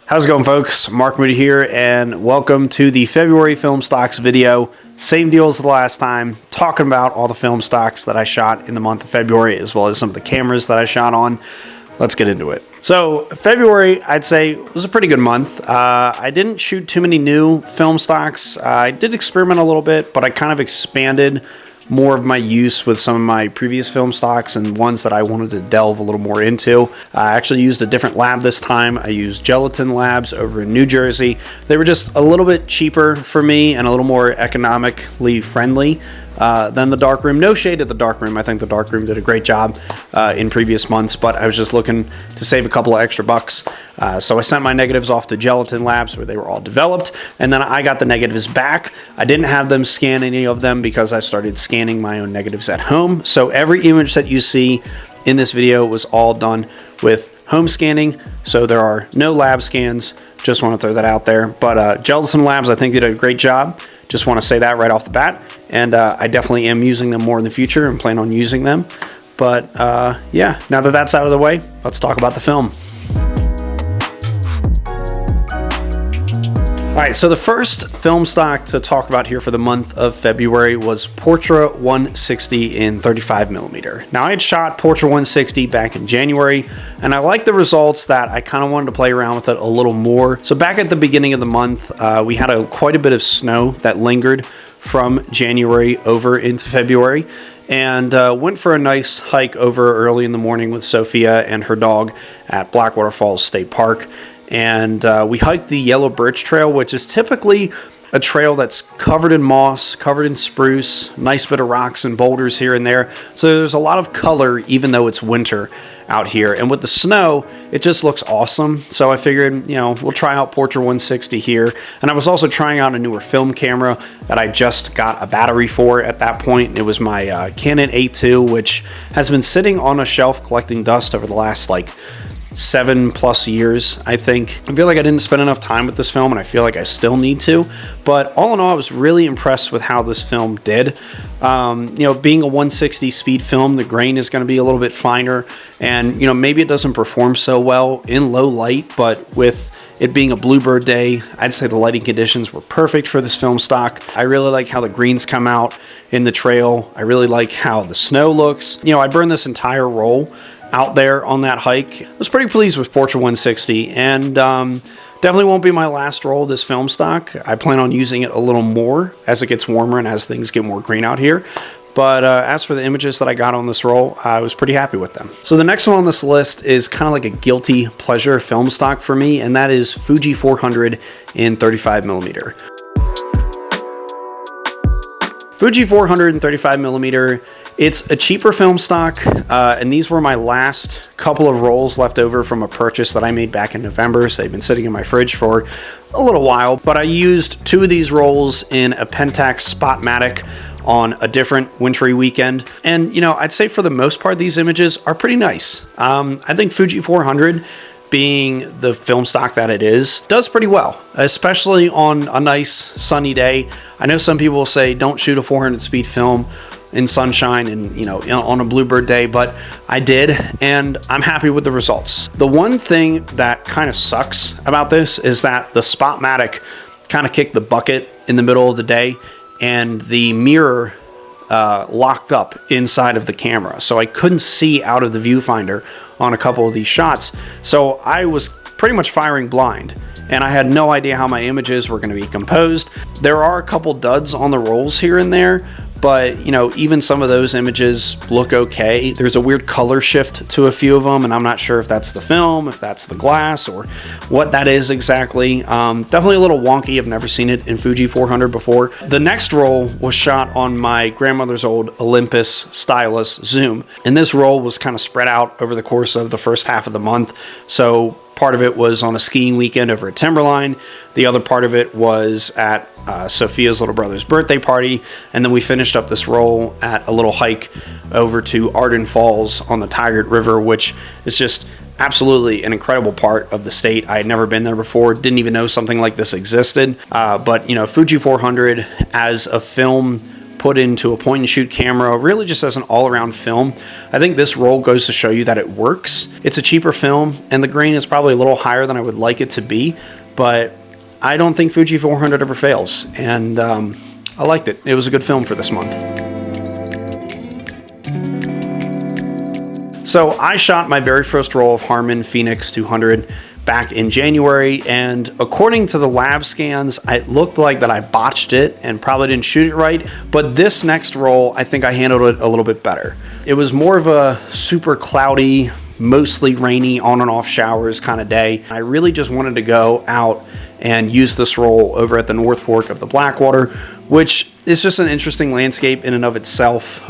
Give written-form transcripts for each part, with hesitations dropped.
How's it going, folks? Mark Moody here, and welcome to the February film stocks video. Same deal as the last time, talking about all the film stocks that I shot in the month of February, as well as some of the cameras that I shot on. Let's get into it. So February, I'd say, was a pretty good month. I didn't shoot too many new film stocks. I did experiment a little bit, but I kind of expanded more of my use with some of my previous film stocks and ones that I wanted to delve a little more into. I actually used a different lab this time. I used Gelatin Labs over in New Jersey. They were just a little bit cheaper for me and a little more economically friendly than the darkroom. No shade at the darkroom. I think the darkroom did a great job in previous months, but I was just looking to save a couple of extra bucks. So I sent my negatives off to Gelatin Labs where they were all developed, and then I got the negatives back. I didn't have them scan any of them because I started scanning my own negatives at home. So every image that you see in this video was all done with home scanning. So there are no lab scans. Just want to throw that out there. But Gelatin Labs, I think, did a great job. Just want to say that right off the bat. And I definitely am using them more in the future and plan on using them. But yeah, now that that's out of the way, let's talk about the film. All right, so the first film stock to talk about here for the month of February was Portra 160 in 35mm. Now, I had shot Portra 160 back in January, and I liked the results that I kind of wanted to play around with it a little more. So back at the beginning of the month, we had quite a bit of snow that lingered from January over into February, and went for a nice hike over early in the morning with Sophia and her dog at Blackwater Falls State Park. And we hiked the Yellow Birch Trail, which is typically a trail that's covered in moss, covered in spruce, nice bit of rocks and boulders here and there. So there's a lot of color, even though it's winter out here. And with the snow, it just looks awesome. So I figured, we'll try out Portra 160 here. And I was also trying out a newer film camera that I just got a battery for at that point. It was my Canon A2, which has been sitting on a shelf collecting dust over the last 7+ years, I think. I feel like I didn't spend enough time with this film, and I feel like I still need to. But all in all, I was really impressed with how this film did. Being a 160 speed film, the grain is going to be a little bit finer, and maybe it doesn't perform so well in low light, but with it being a bluebird day, I'd say the lighting conditions were perfect for this film stock. I really like how the greens come out in the trail. I really like how the snow looks. I burned this entire roll out there on that hike. I was pretty pleased with Portra 160, and definitely won't be my last roll of this film stock. I plan on using it a little more as it gets warmer and as things get more green out here. But as for the images that I got on this roll, I was pretty happy with them. So the next one on this list is kind of like a guilty pleasure film stock for me, and that is Fuji 400 in 35mm. Fuji 400 in 35mm. It's a cheaper film stock, and these were my last couple of rolls left over from a purchase that I made back in November, so they've been sitting in my fridge for a little while. But I used 2 of these rolls in a Pentax Spotmatic on a different wintry weekend, and I'd say for the most part these images are pretty nice. I think Fuji 400, being the film stock that it is, does pretty well, especially on a nice sunny day. I know some people will say don't shoot a 400 speed film in sunshine and on a bluebird day, but I did, and I'm happy with the results. The one thing that kind of sucks about this is that the Spotmatic kind of kicked the bucket in the middle of the day, and the mirror locked up inside of the camera, so I couldn't see out of the viewfinder on a couple of these shots. So I was pretty much firing blind, and I had no idea how my images were going to be composed. There are a couple duds on the rolls here and there, but even some of those images look okay. There's a weird color shift to a few of them, and I'm not sure if that's the film, if that's the glass, or what that is exactly. Definitely a little wonky. I've never seen it in Fuji 400 before. The next roll was shot on my grandmother's old Olympus stylus zoom, and this roll was kind of spread out over the course of the first half of the month. So part of it was on a skiing weekend over at Timberline. The other part of it was at Sophia's little brother's birthday party. And then we finished up this roll at a little hike over to Arden Falls on the Tigard River, which is just absolutely an incredible part of the state. I had never been there before, didn't even know something like this existed. But Fuji 400 as a film put into a point and shoot camera, really just as an all-around film. I think this roll goes to show you that it works. It's a cheaper film, and the grain is probably a little higher than I would like it to be, but I don't think Fuji 400 ever fails, and I liked it. It was a good film for this month. So I shot my very first roll of Harmon Phoenix 200 back in January, and according to the lab scans, it looked like that I botched it and probably didn't shoot it right, but this next roll, I think I handled it a little bit better. It was more of a super cloudy, mostly rainy, on and off showers kind of day. I really just wanted to go out and use this roll over at the North Fork of the Blackwater, which is just an interesting landscape in and of itself.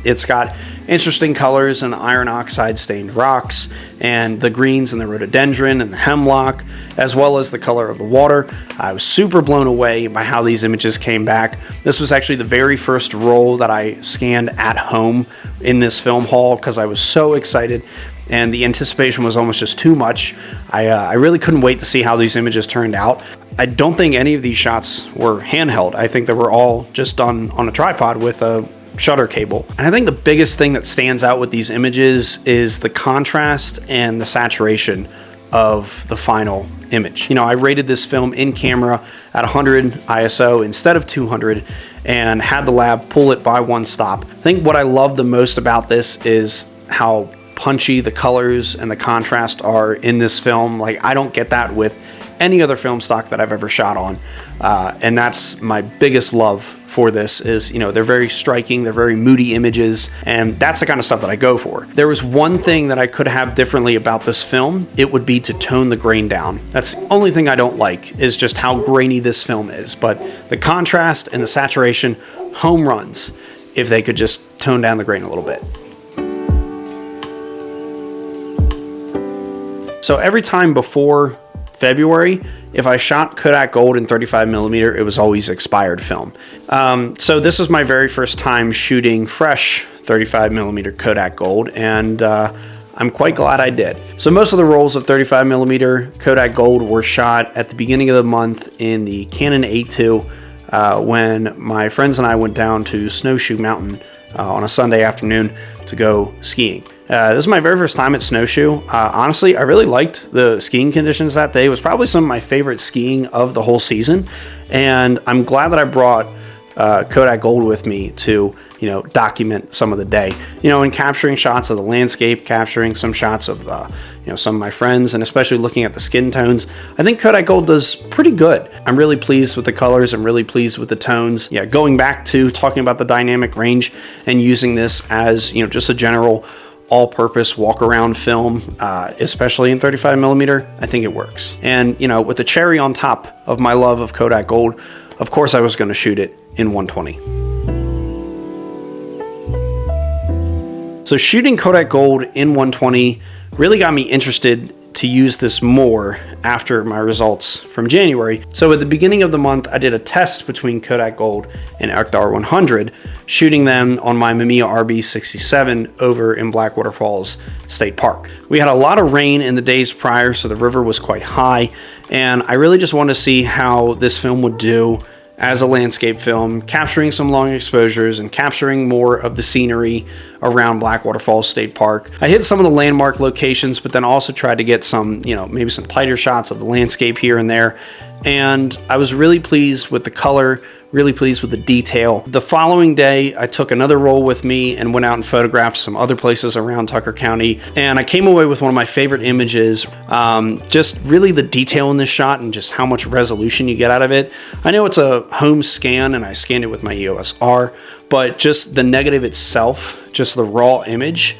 It's got interesting colors and iron oxide stained rocks, and the greens and the rhododendron and the hemlock, as well as the color of the water. I was super blown away by how these images came back. This was actually the very first roll that I scanned at home in this film haul because I was so excited, and the anticipation was almost just too much. I really couldn't wait to see how these images turned out. I don't think any of these shots were handheld. I think they were all just done on a tripod with a shutter cable. And I think the biggest thing that stands out with these images is the contrast and the saturation of the final image. You know, I rated this film in camera at 100 ISO instead of 200 and had the lab pull it by one stop. I think what I love the most about this is how punchy the colors and the contrast are in this film. Like, I don't get that with any other film stock that I've ever shot on, and that's my biggest love for this is, you know, they're very striking, they're very moody images, and that's the kind of stuff that I go for. There was one thing that I could have differently about this film, it would be to tone the grain down. That's the only thing I don't like, is just how grainy this film is, but the contrast and the saturation, home runs if they could just tone down the grain a little bit. So every time before February, if I shot Kodak Gold in 35mm, it was always expired film. So this is my very first time shooting fresh 35mm Kodak Gold, and I'm quite glad I did. So most of the rolls of 35mm Kodak Gold were shot at the beginning of the month in the Canon A2 when my friends and I went down to Snowshoe Mountain on a Sunday afternoon to go skiing. This is my very first time at Snowshoe. Honestly, I really liked the skiing conditions that day. It was probably some of my favorite skiing of the whole season, and I'm glad that I brought Kodak Gold with me to, you know, document some of the day, you know, and capturing shots of the landscape, capturing some shots of, you know, some of my friends, and especially looking at the skin tones. I think Kodak Gold does pretty good. I'm really pleased with the colors. I'm really pleased with the tones. Yeah, going back to talking about the dynamic range and using this as, you know, just a general all-purpose walk-around film, especially in 35mm, I think it works. And, you know, with the cherry on top of my love of Kodak Gold, of course I was going to shoot it in 120. So shooting Kodak Gold in 120 really got me interested to use this more after my results from January. So at the beginning of the month, I did a test between Kodak Gold and Ektar 100, shooting them on my Mamiya RB67 over in Blackwater Falls State Park. We had a lot of rain in the days prior, so the river was quite high, and I really just wanted to see how this film would do as a landscape film, capturing some long exposures and capturing more of the scenery around Blackwater Falls State Park. I hit some of the landmark locations, but then also tried to get some, you know, maybe some tighter shots of the landscape here and there. And I was really pleased with the color, really pleased with the detail. The following day, I took another roll with me and went out and photographed some other places around Tucker County. And I came away with one of my favorite images, just really the detail in this shot and just how much resolution you get out of it. I know it's a home scan and I scanned it with my EOS R, but just the negative itself, just the raw image,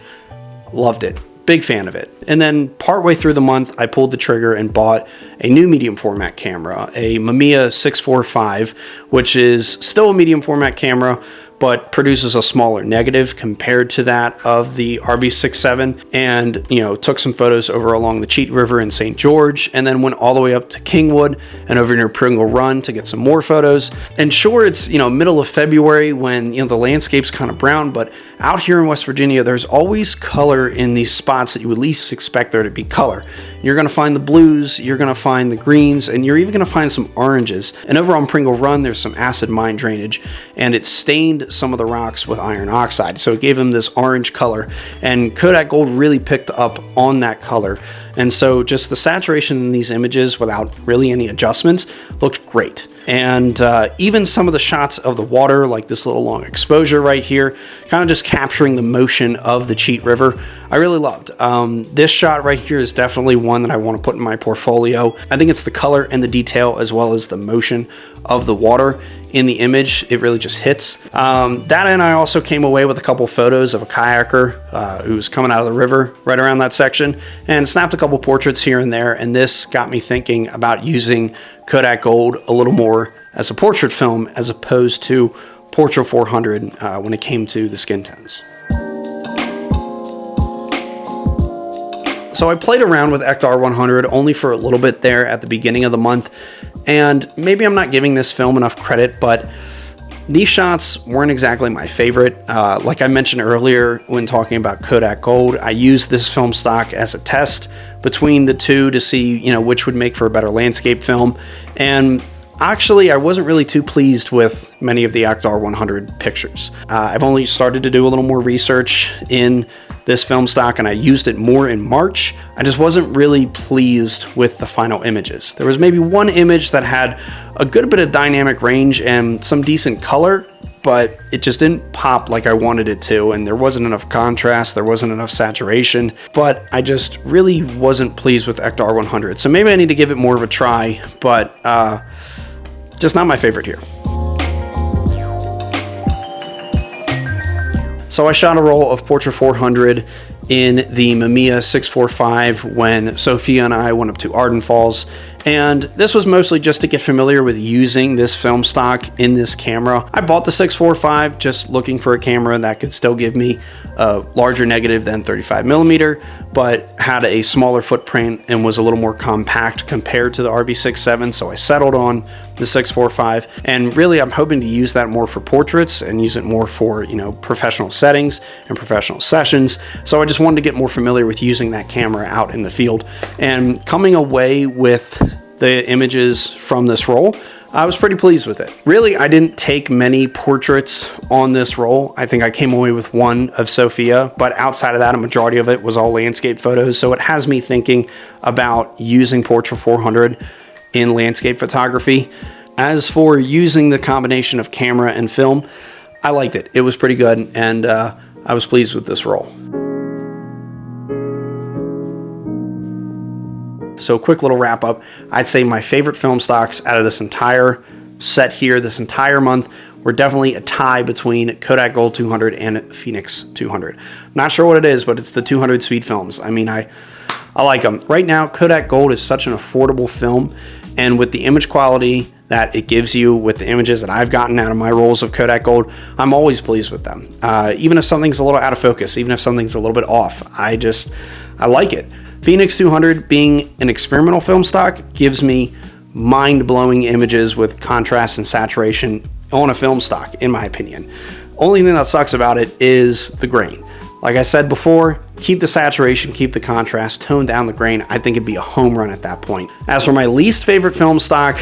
loved it. Big fan of it. And then partway through the month, I pulled the trigger and bought a new medium format camera, a Mamiya 645, which is still a medium format camera, but produces a smaller negative compared to that of the RB67. And, you know, took some photos over along the Cheat River in St. George, and then went all the way up to Kingwood and over near Pringle Run to get some more photos. And sure, it's, you know, middle of February when, you know, the landscape's kind of brown, but out here in West Virginia, there's always color in these spots that you would least expect there to be color. You're going to find the blues, you're going to find the greens, and you're even going to find some oranges. And over on Pringle Run, there's some acid mine drainage, and it stained some of the rocks with iron oxide. So it gave them this orange color, and Kodak Gold really picked up on that color. And so just the saturation in these images without really any adjustments looked great. And even some of the shots of the water, like this little long exposure right here, kind of just capturing the motion of the Cheat River, I really loved. This shot right here is definitely one that I want to put in my portfolio. I think it's the color and the detail as well as the motion of the water in the image. It really just hits. That, and I also came away with a couple photos of a kayaker who was coming out of the river right around that section, and snapped a couple portraits here and there. And this got me thinking about using Kodak Gold a little more as a portrait film as opposed to Portra 400 when it came to the skin tones. So I played around with Ektar 100 only for a little bit there at the beginning of the month, and maybe I'm not giving this film enough credit, but these shots weren't exactly my favorite. Like I mentioned earlier when talking about Kodak Gold, I used this film stock as a test between the two to see, which would make for a better landscape film. And actually, I wasn't really too pleased with many of the Ektar 100 pictures. I've only started to do a little more research in this film stock, and I used it more in March. I just wasn't really pleased with the final images. There was maybe one image that had a good bit of dynamic range and some decent color, but it just didn't pop like I wanted it to, and there wasn't enough contrast, there wasn't enough saturation, but I just really wasn't pleased with Ektar 100. So maybe I need to give it more of a try, but just not my favorite here. So I shot a roll of Portra 400 in the Mamiya 645 when Sophia and I went up to Arden Falls, and this was mostly just to get familiar with using this film stock in this camera. I bought the 645 just looking for a camera that could still give me a larger negative than 35mm, but had a smaller footprint and was a little more compact compared to the RB67, so I settled on the 645, and really I'm hoping to use that more for portraits and use it more for professional settings and professional sessions. So I just wanted to get more familiar with using that camera out in the field, and coming away with the images from this roll, I was pretty pleased with it. Really, I didn't take many portraits on this roll. I think I came away with one of Sophia, but outside of that, a majority of it was all landscape photos. So it has me thinking about using Portra 400 in landscape photography. As for using the combination of camera and film, I liked it. It was pretty good, and I was pleased with this roll. So quick little wrap up. I'd say my favorite film stocks out of this entire set here, this entire month, were definitely a tie between Kodak Gold 200 and Phoenix 200. Not sure what it is, but it's the 200 speed films. I mean, I like them. Right now, Kodak Gold is such an affordable film, and with the image quality that it gives you with the images that I've gotten out of my rolls of Kodak Gold, I'm always pleased with them. Even if something's a little out of focus, even if something's a little bit off, I like it. Phoenix 200 being an experimental film stock gives me mind-blowing images with contrast and saturation on a film stock, in my opinion. Only thing that sucks about it is the grain. Like I said before, keep the saturation, keep the contrast, tone down the grain. I think it'd be a home run at that point. As for my least favorite film stock,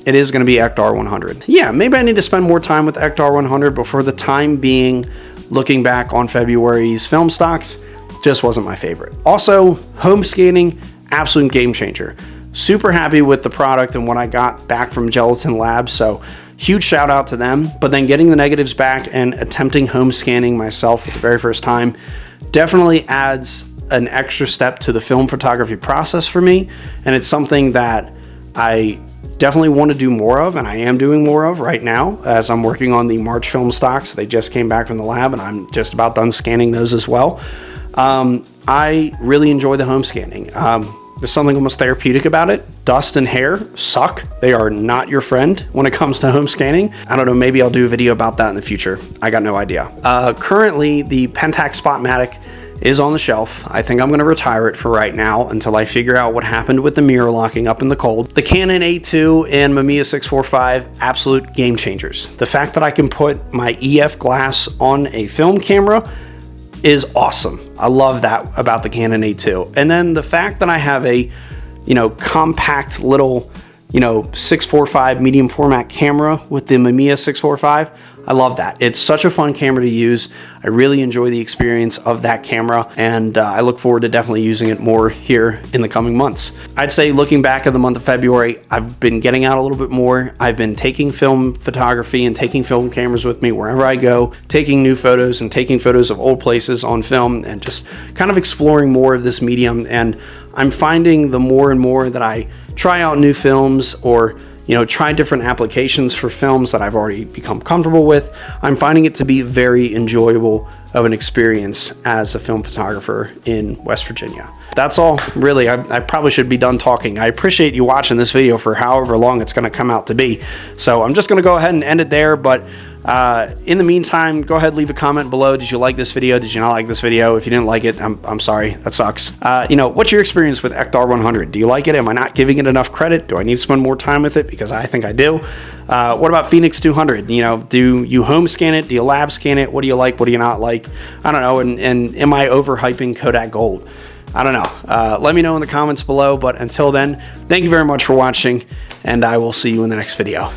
it is going to be Ektar 100. Yeah, maybe I need to spend more time with Ektar 100, but for the time being, looking back on February's film stocks, just wasn't my favorite. Also, home scanning, absolute game changer. Super happy with the product and what I got back from Gelatin Labs, so huge shout out to them. But then getting the negatives back and attempting home scanning myself for the very first time definitely adds an extra step to the film photography process for me, and it's something that I definitely want to do more of, and I am doing more of right now as I'm working on the March film stocks. They just came back from the lab, and I'm just about done scanning those as well. I really enjoy the home scanning. There's something almost therapeutic about it. Dust and hair suck. They are not your friend when it comes to home scanning. I don't know, maybe I'll do a video about that in the future. I got no idea. Currently, the Pentax Spotmatic is on the shelf. I think I'm going to retire it for right now until I figure out what happened with the mirror locking up in the cold. The Canon A2 and Mamiya 645, absolute game changers. The fact that I can put my EF glass on a film camera is awesome. I love that about the Canon A2. And then the fact that I have a, compact little, 645 medium format camera with the Mamiya 645, I love that. It's such a fun camera to use. I really enjoy the experience of that camera, and I look forward to definitely using it more here in the coming months. I'd say looking back at the month of February, I've been getting out a little bit more. I've been taking film photography and taking film cameras with me wherever I go, taking new photos and taking photos of old places on film, and just kind of exploring more of this medium. And I'm finding the more and more that I try out new films or try different applications for films that I've already become comfortable with, I'm finding it to be very enjoyable of an experience as a film photographer in West Virginia. That's all, really. I probably should be done talking. I appreciate you watching this video for however long it's going to come out to be. So I'm just going to go ahead and end it there, but in the meantime, go ahead and leave a comment below. Did you like this video? Did you not like this video? If you didn't like it, I'm sorry. That sucks. What's your experience with Ektar 100? Do you like it? Am I not giving it enough credit? Do I need to spend more time with it? Because I think I do. What about Phoenix 200? Do you home scan it? Do you lab scan it? What do you like? What do you not like? I don't know. And am I overhyping Kodak Gold? I don't know. Let me know in the comments below. But until then, thank you very much for watching, and I will see you in the next video.